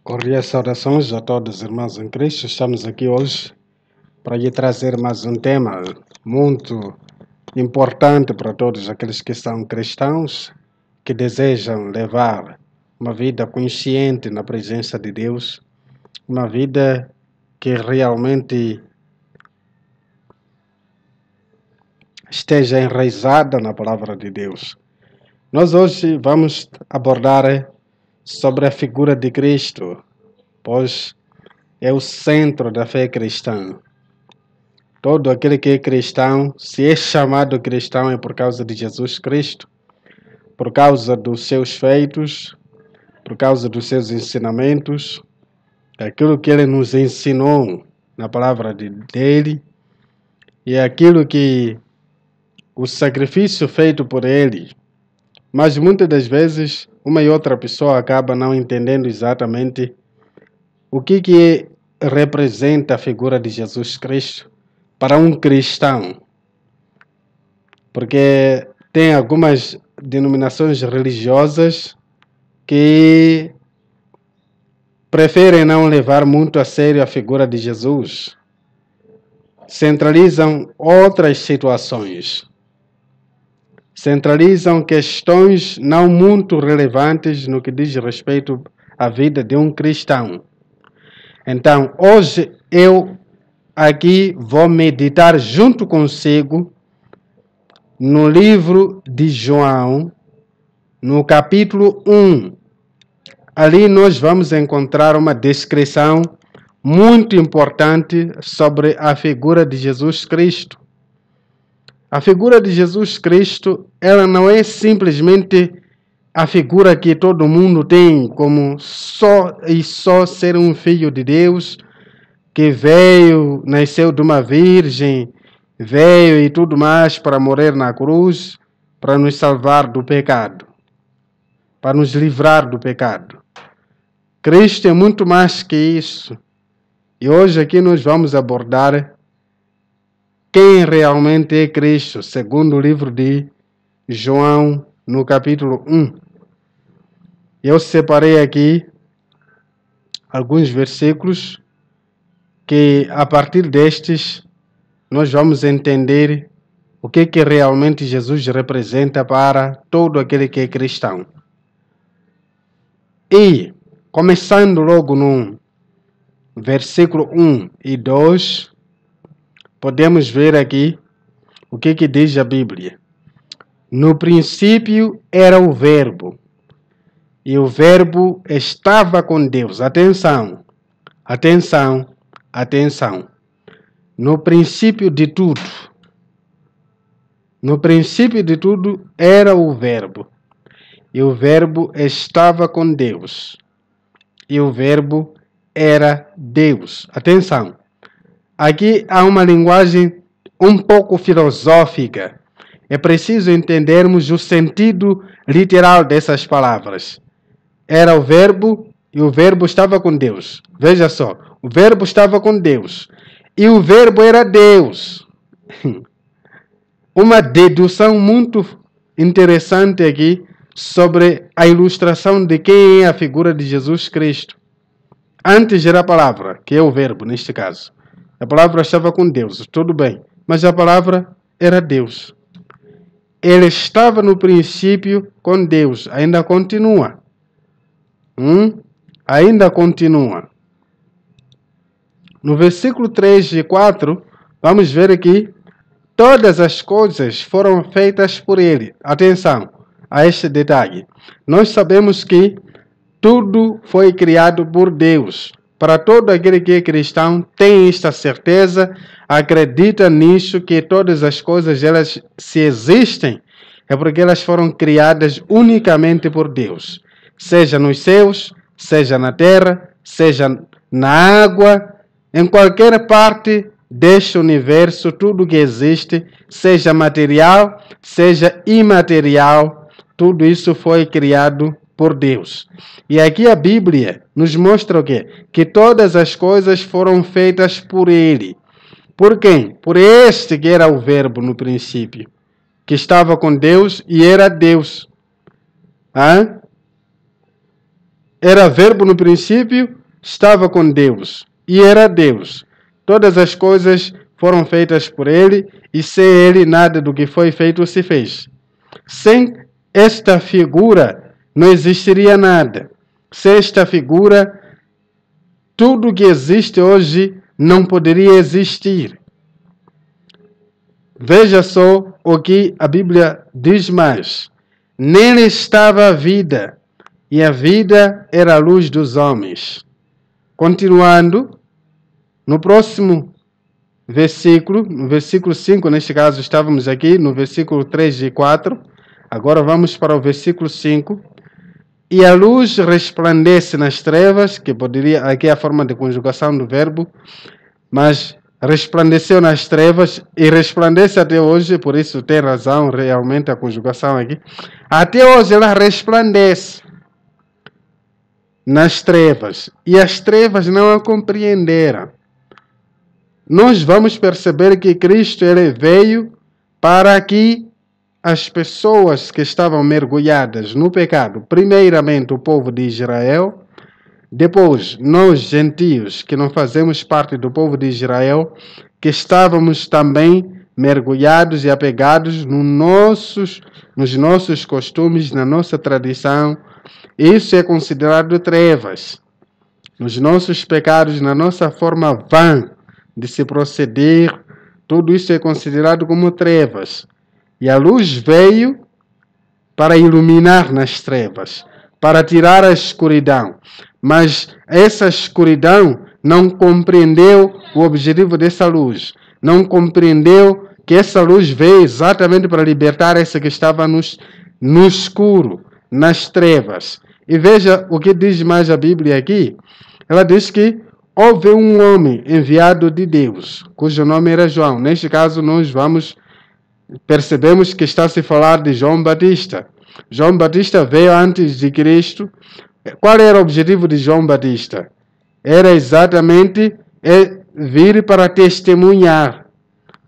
Cordiais saudações a todos os irmãos em Cristo. Estamos aqui hoje para lhe trazer mais um tema muito importante para todos aqueles que são cristãos, que desejam levar uma vida consciente na presença de Deus, uma vida que realmente esteja enraizada na palavra de Deus. Nós hoje vamos abordar sobre a figura de Cristo, pois é o centro da fé cristã. Todo aquele que é cristão, se é chamado cristão, é por causa de Jesus Cristo, por causa dos seus feitos, por causa dos seus ensinamentos, aquilo que ele nos ensinou na palavra dele e aquilo que o sacrifício feito por ele. Mas muitas das vezes, uma e outra pessoa acaba não entendendo exatamente o que representa a figura de Jesus Cristo para um cristão. Porque tem algumas denominações religiosas que preferem não levar muito a sério a figura de Jesus. Centralizam outras situações. Centralizam questões não muito relevantes no que diz respeito à vida de um cristão. Então, hoje eu aqui vou meditar junto consigo no livro de João, no capítulo 1. Ali nós vamos encontrar uma descrição muito importante sobre a figura de Jesus Cristo. A figura de Jesus Cristo, ela não é simplesmente a figura que todo mundo tem como só ser um filho de Deus, que veio, nasceu de uma virgem, veio e tudo mais para morrer na cruz, para nos salvar do pecado, para nos livrar do pecado. Cristo é muito mais que isso. E hoje aqui nós vamos abordar quem realmente é Cristo, segundo o livro de João, no capítulo 1. Eu separei aqui alguns versículos que, a partir destes, nós vamos entender o que realmente Jesus representa para todo aquele que é cristão. E, começando logo no versículo 1 e 2, podemos ver aqui o que diz a Bíblia. No princípio era o Verbo, e o Verbo estava com Deus. Atenção, atenção, atenção. No princípio de tudo era o Verbo, e o Verbo estava com Deus, e o Verbo era Deus. Atenção, aqui há uma linguagem um pouco filosófica. É preciso entendermos o sentido literal dessas palavras. Era o Verbo e o Verbo estava com Deus. Veja só, o Verbo estava com Deus e o Verbo era Deus. Uma dedução muito interessante aqui sobre a ilustração de quem é a figura de Jesus Cristo. Antes era a palavra, que é o Verbo neste caso. A palavra estava com Deus, tudo bem, mas a palavra era Deus. Ele estava no princípio com Deus, ainda continua. Ainda continua. No versículo 3 e 4, vamos ver aqui, todas as coisas foram feitas por ele. Atenção a este detalhe. Nós sabemos que tudo foi criado por Deus. Para todo aquele que é cristão, tem esta certeza, acredita nisso, que todas as coisas, elas se existem, é porque elas foram criadas unicamente por Deus. Seja nos céus, seja na terra, seja na água, em qualquer parte deste universo, tudo que existe, seja material, seja imaterial, tudo isso foi criado por Deus. E aqui a Bíblia nos mostra o quê? Que todas as coisas foram feitas por Ele. Por quem? Por este que era o Verbo no princípio, que estava com Deus e era Deus. era verbo no princípio, estava com Deus e era Deus. Todas as coisas foram feitas por ele e sem ele nada do que foi feito se fez. Sem esta figura não existiria nada. Sem esta figura, tudo que existe hoje não poderia existir. Veja só o que a Bíblia diz mais. Nele estava a vida, e a vida era a luz dos homens. Continuando, no próximo versículo, no versículo 5, neste caso estávamos aqui no versículo 3 e 4, agora vamos para o versículo 5. E a luz resplandece nas trevas, que poderia, aqui é a forma de conjugação do verbo, mas resplandeceu nas trevas e resplandece até hoje, por isso tem razão realmente a conjugação aqui. Até hoje ela resplandece nas trevas e as trevas não a compreenderam. Nós vamos perceber que Cristo ele veio para que as pessoas que estavam mergulhadas no pecado, primeiramente o povo de Israel, depois nós gentios que não fazemos parte do povo de Israel, que estávamos também mergulhados e apegados nos nossos costumes, na nossa tradição. Isso é considerado trevas. Nos nossos pecados, na nossa forma vã de se proceder, tudo isso é considerado como trevas. E a luz veio para iluminar nas trevas, para tirar a escuridão. Mas essa escuridão não compreendeu o objetivo dessa luz. Não compreendeu que essa luz veio exatamente para libertar essa que estava no escuro, nas trevas. E veja o que diz mais a Bíblia aqui. Ela diz que houve um homem enviado de Deus, cujo nome era João. Neste caso, nós percebemos que está a se falar de João Batista. João Batista veio antes de Cristo. Qual era o objetivo de João Batista? Era exatamente vir para testemunhar,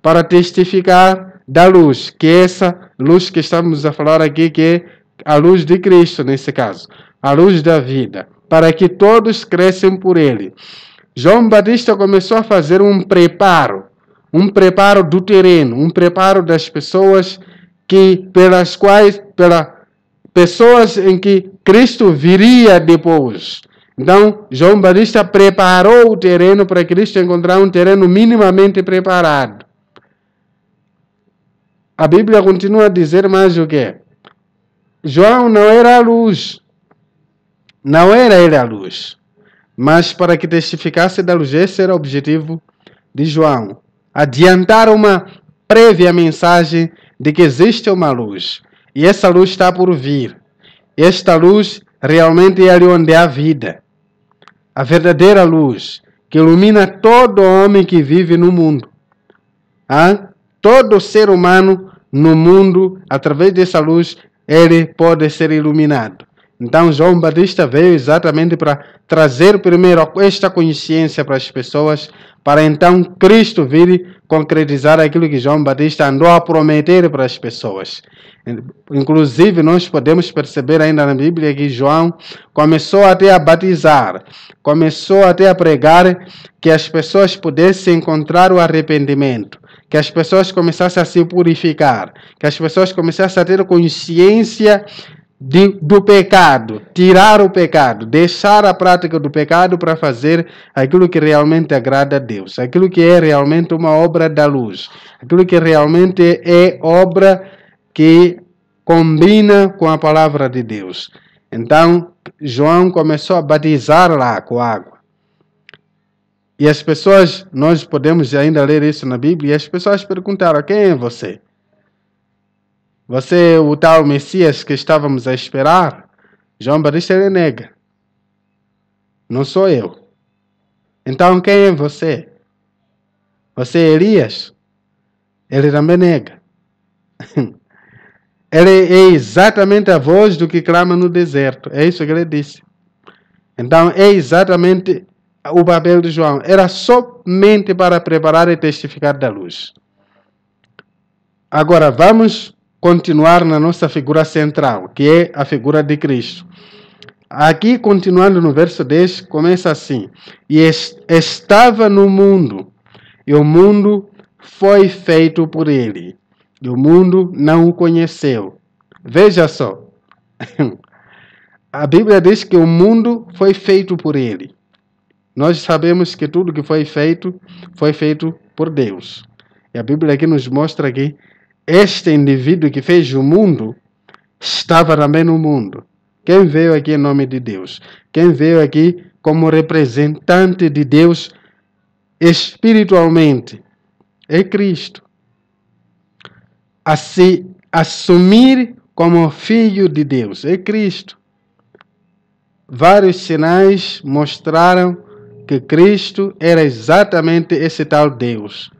para testificar da luz, que é essa luz que estamos a falar aqui, que é a luz de Cristo, nesse caso, a luz da vida, para que todos cresçam por ele. João Batista começou a fazer um preparo do terreno, um preparo das pessoas pelas pessoas em que Cristo viria depois. Então, João Batista preparou o terreno para Cristo encontrar um terreno minimamente preparado. A Bíblia continua a dizer mais o quê? João não era a luz. Não era ele a luz. Mas para que testificasse da luz, esse era o objetivo de João. Adiantar uma prévia mensagem de que existe uma luz. E essa luz está por vir. Esta luz realmente é ali onde há vida. A verdadeira luz que ilumina todo homem que vive no mundo. Todo ser humano no mundo, através dessa luz, ele pode ser iluminado. Então, João Batista veio exatamente para trazer primeiro esta consciência para as pessoas, para então Cristo vir concretizar aquilo que João Batista andou a prometer para as pessoas. Inclusive, nós podemos perceber ainda na Bíblia que João começou até a batizar, começou até a pregar que as pessoas pudessem encontrar o arrependimento, que as pessoas começassem a se purificar, que as pessoas começassem a ter consciência do pecado, tirar o pecado, deixar a prática do pecado para fazer aquilo que realmente agrada a Deus, aquilo que é realmente uma obra da luz, aquilo que realmente é obra que combina com a palavra de Deus. Então, João começou a batizar lá com água. E as pessoas, nós podemos ainda ler isso na Bíblia, e as pessoas perguntaram: quem é você? Você é o tal Messias que estávamos a esperar? João Batista ele nega. Não sou eu. Então quem é você? Você é Elias? Ele também nega. Ele é exatamente a voz do que clama no deserto. É isso que ele disse. Então é exatamente o papel de João. Era somente para preparar e testificar da luz. Agora vamos continuar na nossa figura central, que é a figura de Cristo. Aqui, continuando no verso 10, começa assim: E estava no mundo, e o mundo foi feito por ele, e o mundo não o conheceu. Veja só, a Bíblia diz que o mundo foi feito por ele. Nós sabemos que tudo que foi feito por Deus. E a Bíblia aqui nos mostra que este indivíduo que fez o mundo estava também no mundo. Quem veio aqui em nome de Deus? Quem veio aqui como representante de Deus espiritualmente? É Cristo. A se assumir como filho de Deus. É Cristo. Vários sinais mostraram que Cristo era exatamente esse tal Deus,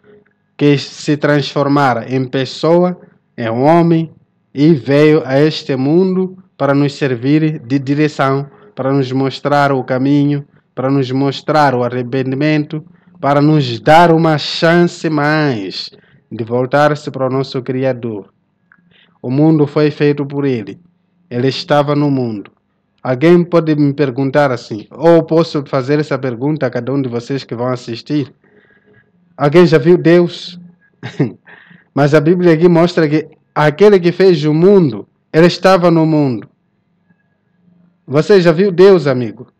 que se transformara em pessoa, em homem, e veio a este mundo para nos servir de direção, para nos mostrar o caminho, para nos mostrar o arrependimento, para nos dar uma chance mais de voltar-se para o nosso Criador. O mundo foi feito por Ele. Ele estava no mundo. Alguém pode me perguntar assim, ou posso fazer essa pergunta a cada um de vocês que vão assistir. Alguém já viu Deus? Mas a Bíblia aqui mostra que aquele que fez o mundo, ele estava no mundo. Você já viu Deus, amigo?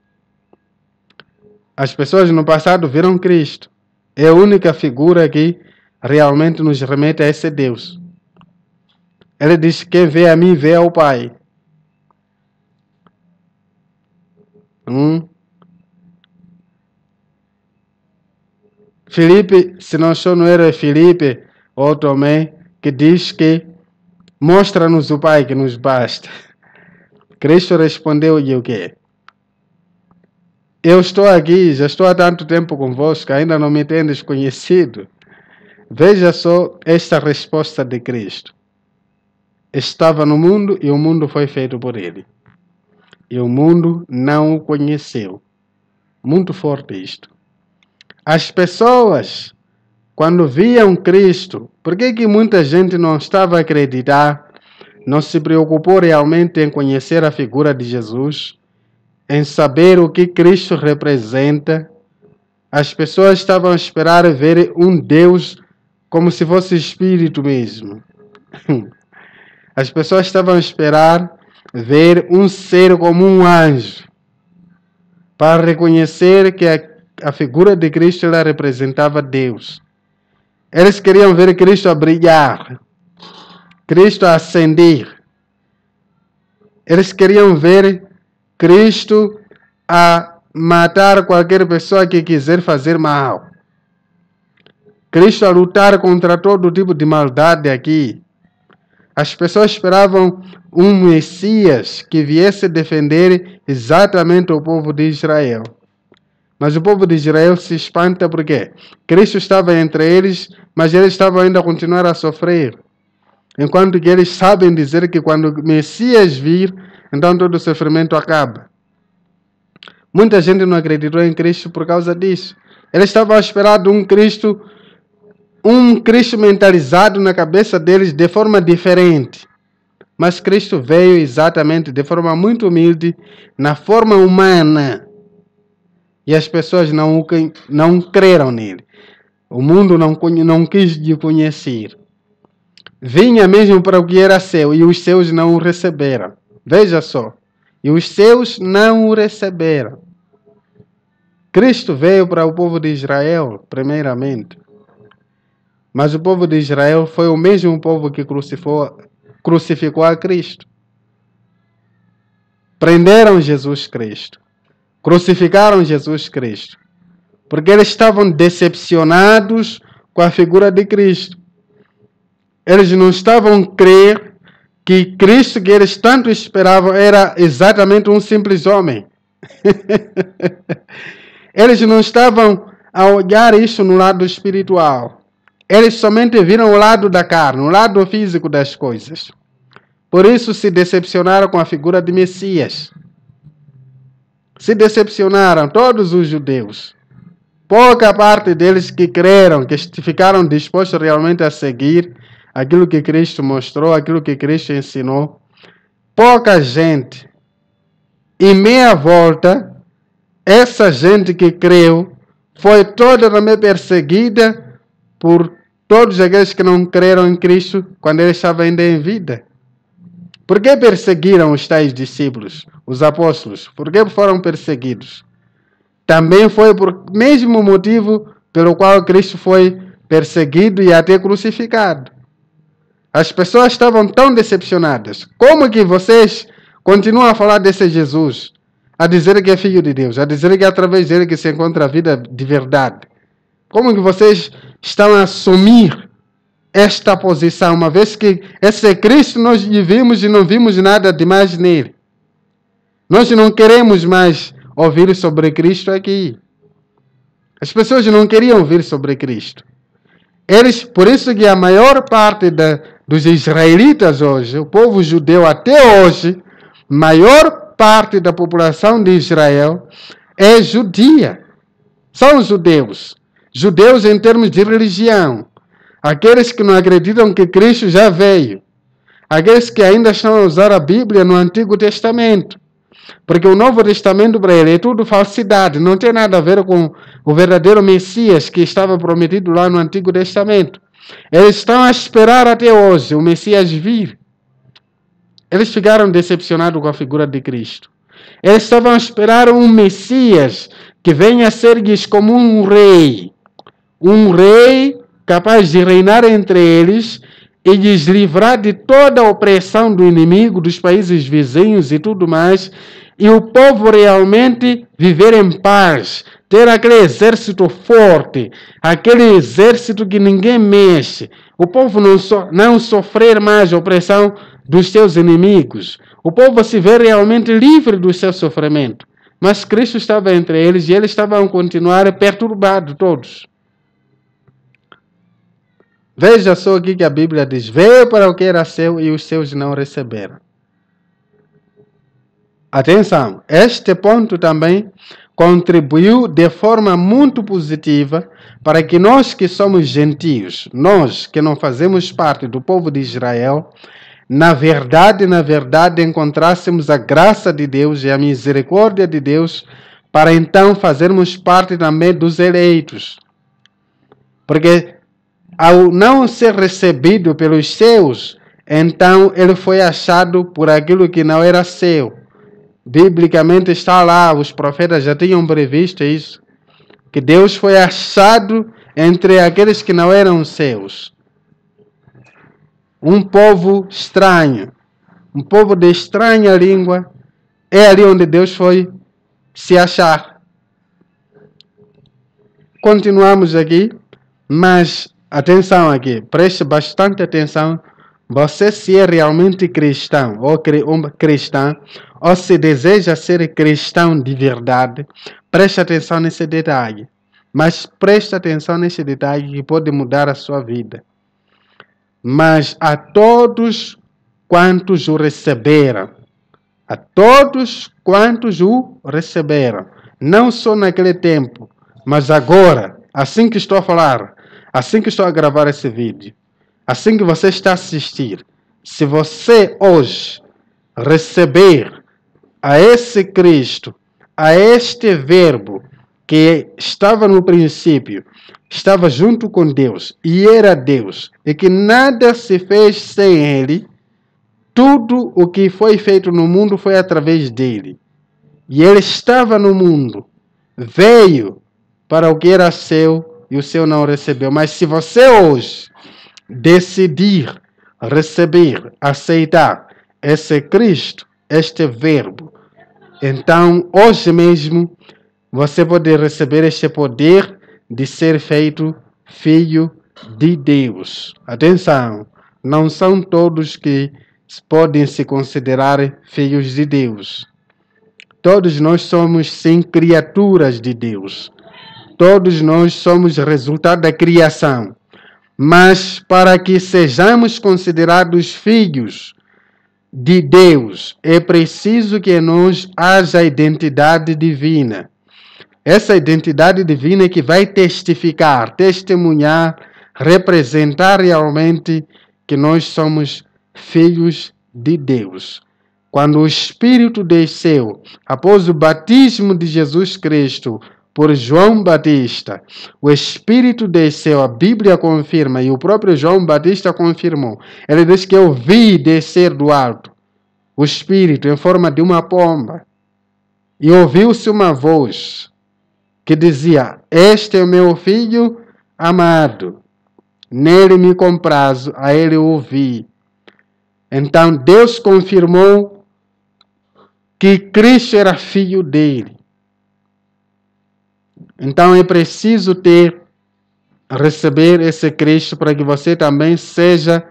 As pessoas no passado viram Cristo. É a única figura que realmente nos remete a esse Deus. Ele diz: quem vê a mim, vê ao Pai. Filipe, se não sou não era Filipe ou Tomé, que diz que mostra-nos o Pai que nos basta. Cristo respondeu-lhe o quê? Eu estou aqui, já estou há tanto tempo convosco, ainda não me tendes conhecido. Veja só esta resposta de Cristo. Estava no mundo e o mundo foi feito por ele. E o mundo não o conheceu. Muito forte isto. As pessoas, quando viam Cristo, por que muita gente não estava a acreditar, não se preocupou realmente em conhecer a figura de Jesus, em saber o que Cristo representa? As pessoas estavam a esperar ver um Deus como se fosse espírito mesmo. As pessoas estavam a esperar ver um ser como um anjo, para reconhecer que a figura de Cristo ela representava Deus. Eles queriam ver Cristo a brilhar, Cristo a acender. Eles queriam ver Cristo a matar qualquer pessoa que quiser fazer mal. Cristo a lutar contra todo tipo de maldade aqui. As pessoas esperavam um Messias que viesse defender exatamente o povo de Israel. Mas o povo de Israel se espanta porque Cristo estava entre eles, mas eles estavam ainda a continuar a sofrer. Enquanto que eles sabem dizer que quando o Messias vir, então todo o sofrimento acaba. Muita gente não acreditou em Cristo por causa disso. Eles estavam esperando um Cristo mentalizado na cabeça deles de forma diferente. Mas Cristo veio exatamente de forma muito humilde, na forma humana. E as pessoas não creram nele. O mundo não quis lhe conhecer. Vinha mesmo para o que era seu, e os seus não o receberam. Veja só. E os seus não o receberam. Cristo veio para o povo de Israel, primeiramente. Mas o povo de Israel foi o mesmo povo que crucificou a Cristo. Prenderam Jesus Cristo. Crucificaram Jesus Cristo. Porque eles estavam decepcionados com a figura de Cristo. Eles não estavam a crer que Cristo que eles tanto esperavam era exatamente um simples homem. Eles não estavam a olhar isso no lado espiritual. Eles somente viram o lado da carne, o lado físico das coisas. Por isso se decepcionaram com a figura de Messias. Se decepcionaram todos os judeus. Pouca parte deles que creram, que ficaram dispostos realmente a seguir aquilo que Cristo mostrou, aquilo que Cristo ensinou. Pouca gente. e meia volta, essa gente que creu foi toda também perseguida por todos aqueles que não creram em Cristo quando ele estava ainda em vida. Por que perseguiram os tais discípulos, os apóstolos? Por que foram perseguidos? Também foi por mesmo motivo pelo qual Cristo foi perseguido e até crucificado. As pessoas estavam tão decepcionadas. Como que vocês continuam a falar desse Jesus? A dizer que é filho de Deus, a dizer que é através dele que se encontra a vida de verdade. Como que vocês estão a assumir esta posição, uma vez que esse Cristo nós vimos e não vimos nada demais nele? Nós não queremos mais ouvir sobre Cristo aqui. As pessoas não queriam ouvir sobre Cristo. Por isso que a maior parte dos israelitas hoje, o povo judeu até hoje, maior parte da população de Israel é judia. São judeus. Judeus em termos de religião. Aqueles que não acreditam que Cristo já veio. Aqueles que ainda estão a usar a Bíblia no Antigo Testamento. Porque o Novo Testamento para ele é tudo falsidade. Não tem nada a ver com o verdadeiro Messias que estava prometido lá no Antigo Testamento. Eles estão a esperar até hoje o Messias vir. Eles ficaram decepcionados com a figura de Cristo. Eles estavam a esperar um Messias que venha a ser-lhes como um rei. Um rei capaz de reinar entre eles e lhes livrar de toda a opressão do inimigo, dos países vizinhos e tudo mais, e o povo realmente viver em paz, ter aquele exército forte, aquele exército que ninguém mexe, o povo não sofrer mais a opressão dos seus inimigos, o povo se ver realmente livre do seu sofrimento. Mas Cristo estava entre eles e eles estavam a continuar perturbados todos. Veja só aqui que a Bíblia diz: veio para o que era seu e os seus não receberam. Atenção, este ponto também contribuiu de forma muito positiva para que nós que somos gentios, nós que não fazemos parte do povo de Israel, na verdade, encontrássemos a graça de Deus e a misericórdia de Deus para então fazermos parte também dos eleitos. Porque ao não ser recebido pelos seus, então ele foi achado por aquilo que não era seu. Biblicamente está lá, os profetas já tinham previsto isso, que Deus foi achado entre aqueles que não eram seus. Um povo estranho, um povo de estranha língua, é ali onde Deus foi se achar. Continuamos aqui, mas atenção aqui, preste bastante atenção. Você se é realmente cristão ou cristã, ou se deseja ser cristão de verdade, preste atenção nesse detalhe. Mas preste atenção nesse detalhe que pode mudar a sua vida. Mas a todos quantos o receberam, a todos quantos o receberam, não só naquele tempo, mas agora, assim que estou a falar, assim que estou a gravar esse vídeo, assim que você está a assistir, se você hoje receber a esse Cristo, a este Verbo que estava no princípio, estava junto com Deus e era Deus, e que nada se fez sem Ele, tudo o que foi feito no mundo foi através dele. E Ele estava no mundo, veio para o que era seu e o seu não recebeu. Mas se você hoje decidir receber, aceitar esse Cristo, este Verbo, então hoje mesmo você pode receber este poder de ser feito filho de Deus. Atenção, não são todos que podem se considerar filhos de Deus. Todos nós somos sim criaturas de Deus. Todos nós somos resultado da criação. Mas para que sejamos considerados filhos de Deus, é preciso que em nós haja identidade divina. Essa identidade divina é que vai testificar, testemunhar, representar realmente que nós somos filhos de Deus. quando o Espírito desceu, após o batismo de Jesus Cristo por João Batista, o Espírito desceu, a Bíblia confirma, e o próprio João Batista confirmou. Ele diz que eu vi descer do alto o Espírito em forma de uma pomba, e ouviu-se uma voz que dizia: este é o meu filho amado, nele me comprazo, a ele ouvi. Então Deus confirmou que Cristo era filho dele. Então é preciso receber esse Cristo para que você também seja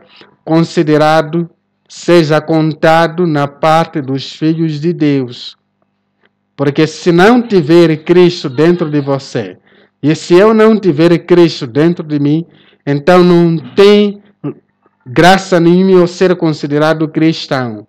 considerado, seja contado na parte dos filhos de Deus. Porque se não tiver Cristo dentro de você, e se eu não tiver Cristo dentro de mim, então não tem graça nenhuma eu ser considerado cristão.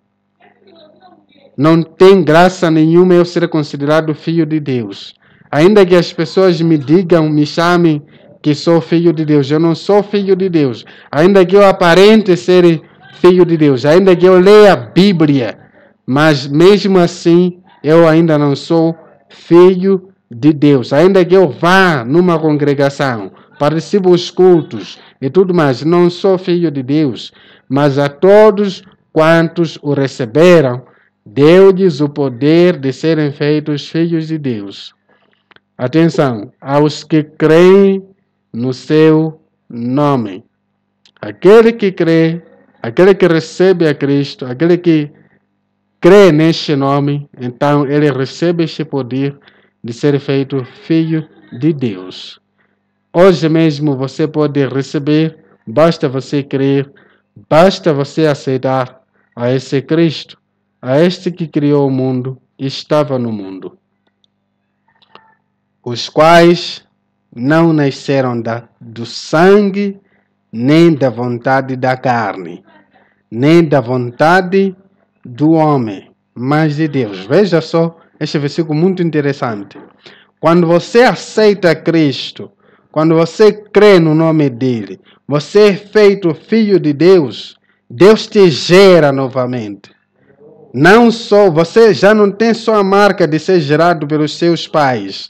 Não tem graça nenhuma eu ser considerado filho de Deus. Ainda que as pessoas me digam, me chamem que sou filho de Deus, eu não sou filho de Deus. Ainda que eu aparente ser filho de Deus, ainda que eu leia a Bíblia, mas mesmo assim eu ainda não sou filho de Deus. Ainda que eu vá numa congregação, participo dos cultos e tudo mais, não sou filho de Deus. Mas a todos quantos o receberam, deu-lhes o poder de serem feitos filhos de Deus. Atenção, aos que creem no seu nome. Aquele que crê, aquele que recebe a Cristo, aquele que crê neste nome, então ele recebe este poder de ser feito filho de Deus. Hoje mesmo você pode receber, basta você crer, basta você aceitar a esse Cristo, a este que criou o mundo e estava no mundo. Os quais não nasceram do sangue, nem da vontade da carne, nem da vontade do homem, mas de Deus. Veja só, este versículo muito interessante. Quando você aceita Cristo, quando você crê no nome dele, você é feito filho de Deus, Deus te gera novamente. Não só, você já não tem só a marca de ser gerado pelos seus pais,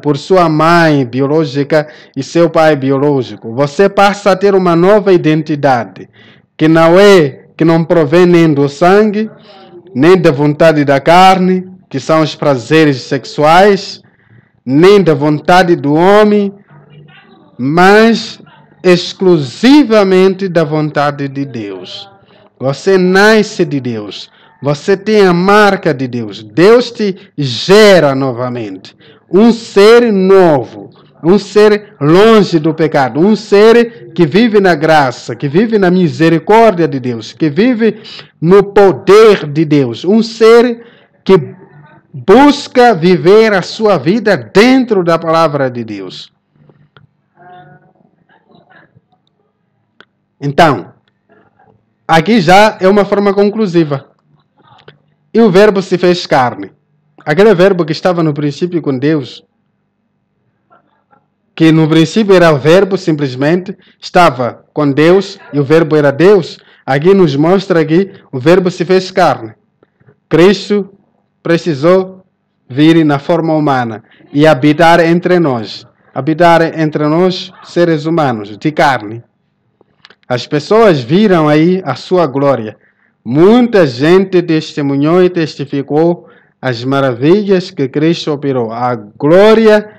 por sua mãe biológica e seu pai biológico. Você passa a ter uma nova identidade, que não provém nem do sangue, nem da vontade da carne, que são os prazeres sexuais, nem da vontade do homem, mas exclusivamente da vontade de Deus. Você nasce de Deus. Você tem a marca de Deus. Deus te gera novamente. Um ser novo. Um ser longe do pecado. Um ser que vive na graça, que vive na misericórdia de Deus, que vive no poder de Deus. Um ser que busca viver a sua vida dentro da palavra de Deus. Então, aqui já é uma forma conclusiva. E o verbo se fez carne. Aquele verbo que estava no princípio com Deus, que no princípio era o verbo simplesmente, estava com Deus e o verbo era Deus, aqui nos mostra que o verbo se fez carne. Cristo precisou vir na forma humana e habitar entre nós. Habitar entre nós, seres humanos, de carne. As pessoas viram aí a sua glória. Muita gente testemunhou e testificou as maravilhas que Cristo operou. A glória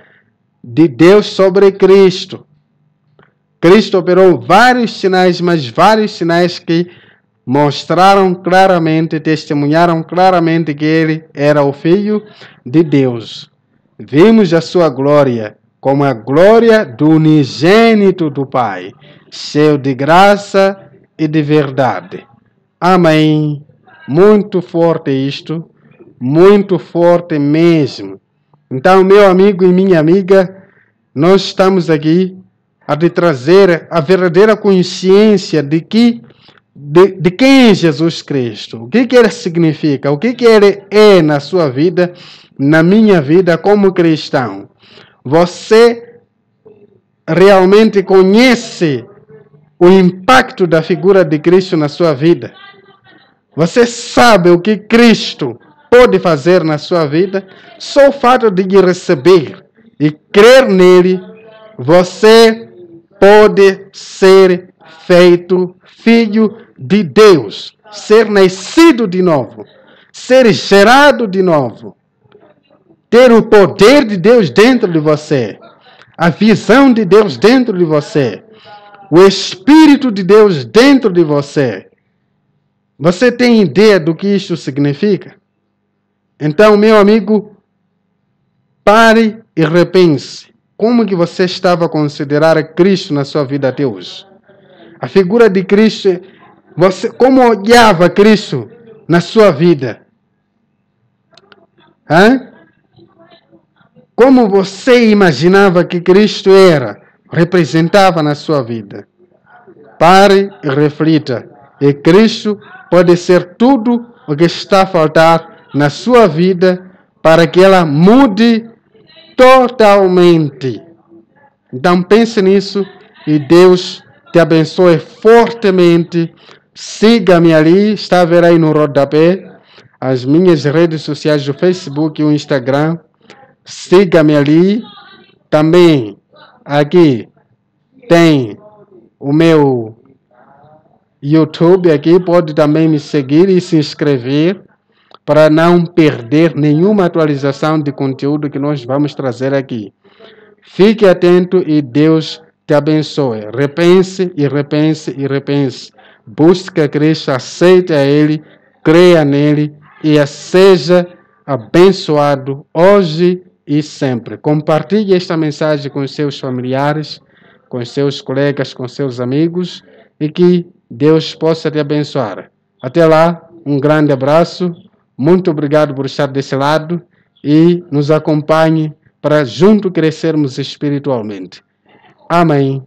de Deus sobre Cristo. Cristo operou vários sinais, mas vários sinais que mostraram claramente, testemunharam claramente que ele era o Filho de Deus. Vimos a sua glória como a glória do unigênito do Pai, cheio de graça e de verdade. Amém. Muito forte isto, muito forte mesmo. Então, meu amigo e minha amiga, nós estamos aqui a te trazer a verdadeira consciência de quem é Jesus Cristo, o que ele significa, o que ele é na sua vida, na minha vida como cristão. Você realmente conhece o impacto da figura de Cristo na sua vida? Você sabe o que Cristo pode fazer na sua vida? Só o fato de receber e crer nele, você pode ser feito filho de Deus, ser nascido de novo, ser gerado de novo, ter o poder de Deus dentro de você, a visão de Deus dentro de você, o Espírito de Deus dentro de você. Você tem ideia do que isso significa? Então, meu amigo, pare e repense. Como que você estava a considerar Cristo na sua vida até hoje? A figura de Cristo, como olhava Cristo na sua vida? Como você imaginava que Cristo representava na sua vida? Pare e reflita. E Cristo pode ser tudo o que está a faltar na sua vida para que ela mude totalmente. Então pense nisso e Deus te abençoe fortemente. Siga-me ali, está a ver aí no rodapé, as minhas redes sociais do Facebook e o Instagram. Siga-me ali. Também aqui tem o meu YouTube aqui, pode também me seguir e se inscrever para não perder nenhuma atualização de conteúdo que nós vamos trazer aqui. Fique atento e Deus te abençoe. Repense e repense e repense. Busque a Cristo, aceite a Ele, creia nele e seja abençoado hoje e sempre. Compartilhe esta mensagem com seus familiares, com seus colegas, com seus amigos e que Deus possa te abençoar. Até lá, um grande abraço. Muito obrigado por estar desse lado e nos acompanhe para juntos crescermos espiritualmente. Amém